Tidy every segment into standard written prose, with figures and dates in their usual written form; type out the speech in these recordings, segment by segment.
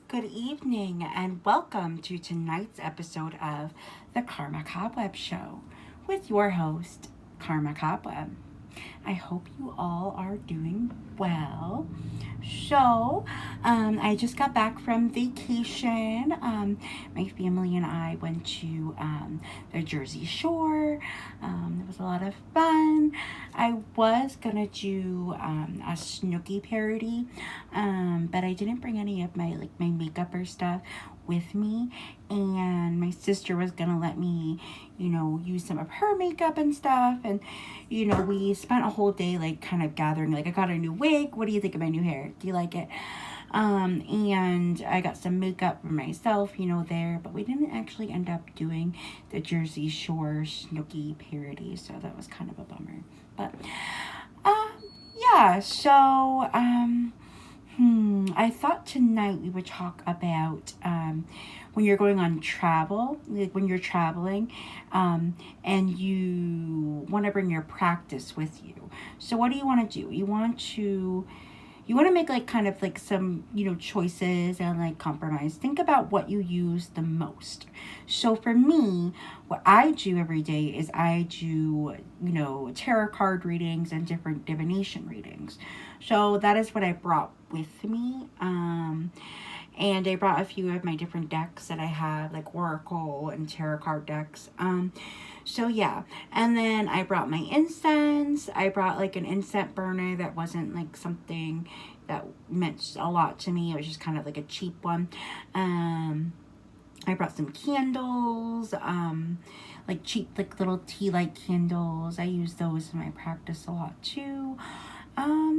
Good evening, and welcome to tonight's episode of the Karma Cobweb Show with your host, Karma Cobweb. I hope you all are doing well. I just got back from vacation. My family and I went to the Jersey Shore. It was a lot of fun. I was gonna do a Snooki parody, but I didn't bring any of my makeup or stuff with me, and my sister was gonna let me use some of her makeup and stuff. And we spent a whole day kind of gathering. I got a new wig. What do you think of my new hair? Do you like it? And I got some makeup for myself, there, but we didn't actually end up doing the Jersey Shore Snooki parody, so that was kind of a bummer. But um yeah, I thought tonight we would talk about when you're going on travel, like when you're traveling, and you want to bring your practice with you. So what do you want to do? You want to make kind of some choices and compromise. Think about what you use the most. So for me, what I do every day is I do tarot card readings and different divination readings. So that is what I brought with me. And I brought a few of my different decks that I have, like Oracle and tarot card decks. So yeah, and then I brought my incense. I brought an incense burner that wasn't something that meant a lot to me. It was just kind of a cheap one. I brought some candles, cheap little tea light candles. I use those in my practice a lot too.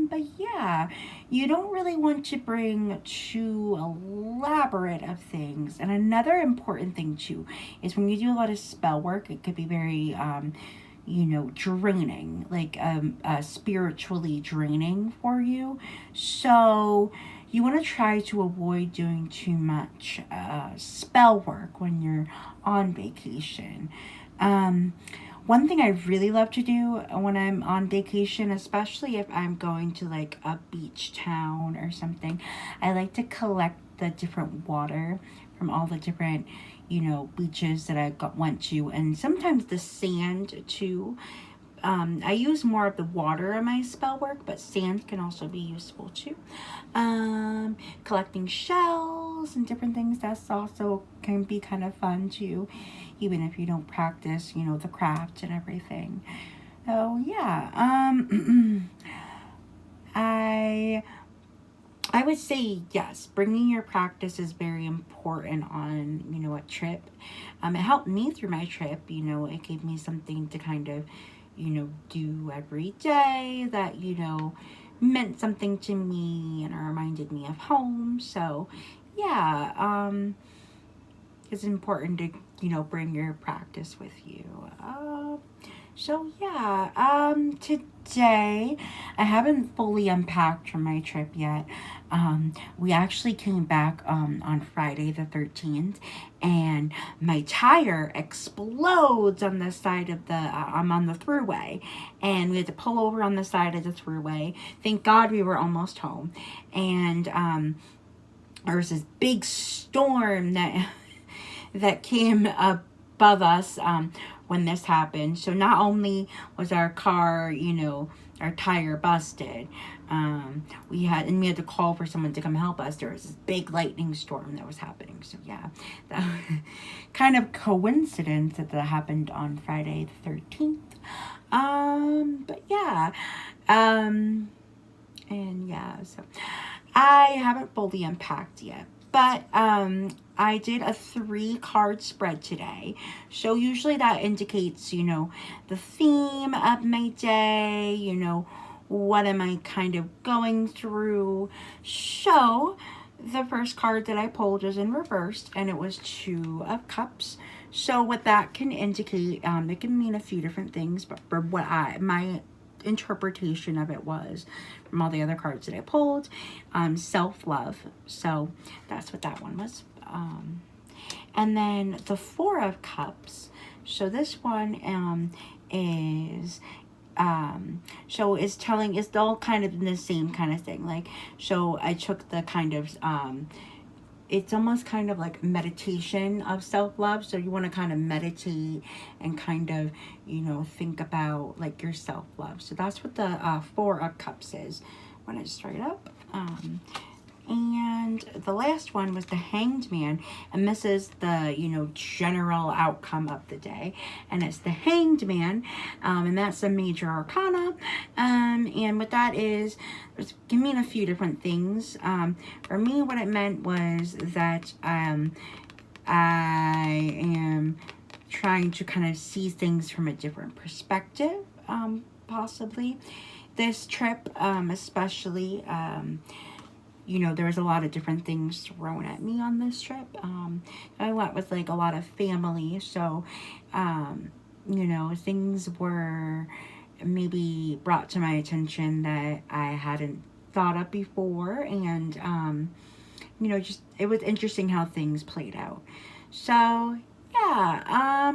But yeah, you don't really want to bring too elaborate of things. And another important thing too is when you do a lot of spell work, it could be very, draining, spiritually draining for you. So you want to try to avoid doing too much spell work when you're on vacation. Um, One thing I really love to do when I'm on vacation, especially if I'm going to a beach town or something, I like to collect the different water from all the different, beaches that went to, and sometimes the sand too. I use more of the water in my spell work, but sand can also be useful too. Collecting shells and different things, that's also can be kind of fun too, even if you don't practice, the craft and everything. So yeah, I I would say yes. Bringing your practice is very important on a trip. It helped me through my trip. It gave me something to kind of do every day that meant something to me and it reminded me of home. So yeah, it's important to bring your practice with you. Today I haven't fully unpacked from my trip yet. We actually came back on Friday the 13th, and my tire explodes on the side of the. I'm on the thruway, and we had to pull over on the side of the thruway. Thank God we were almost home, and there was this big storm that came above us when this happened. So not only was our car, our tire busted, we had to call for someone to come help us. There was this big lightning storm that was happening. So yeah, that kind of coincidence that happened on Friday the 13th. But yeah, and yeah, so I haven't fully unpacked yet. But I did a 3 card spread today. So usually that indicates, the theme of my day, what am I kind of going through. So the first card that I pulled was in reversed, and it was 2 of Cups. So what that can indicate, it can mean a few different things, but for my interpretation of it was from all the other cards that I pulled, self-love. So that's what that one was. And then the 4 of Cups. So this one is so it's all kind of the same kind of thing. So I took the kind of it's almost kind of like meditation of self-love. So you want to kind of meditate and kind of, you know, think about like your self-love. So that's what the Four of Cups is when it's straight up. And the last one was the Hanged Man, and this is the, you know, general outcome of the day, and it's the Hanged Man, and that's a major arcana, and what that is, it can mean a few different things. For me, what it meant was that I am trying to kind of see things from a different perspective, possibly. This trip, especially, you know, there was a lot of different things thrown at me on this trip. I went with like a lot of family, so, you know, things were maybe brought to my attention that I hadn't thought of before, and, you know, just, it was interesting how things played out. So, yeah,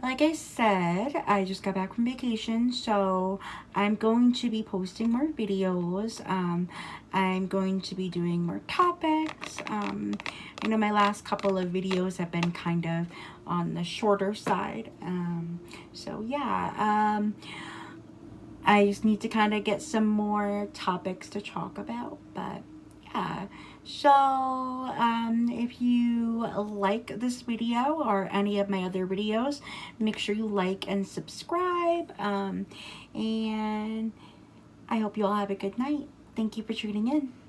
like I said, I just got back from vacation, so I'm going to be posting more videos. I'm going to be doing more topics. I know my last couple of videos have been kind of on the shorter side. So yeah, I just need to kind of get some more topics to talk about, but yeah. So if you like this video or any of my other videos, make sure you like and subscribe, and I hope you all have a good night. Thank you for tuning in.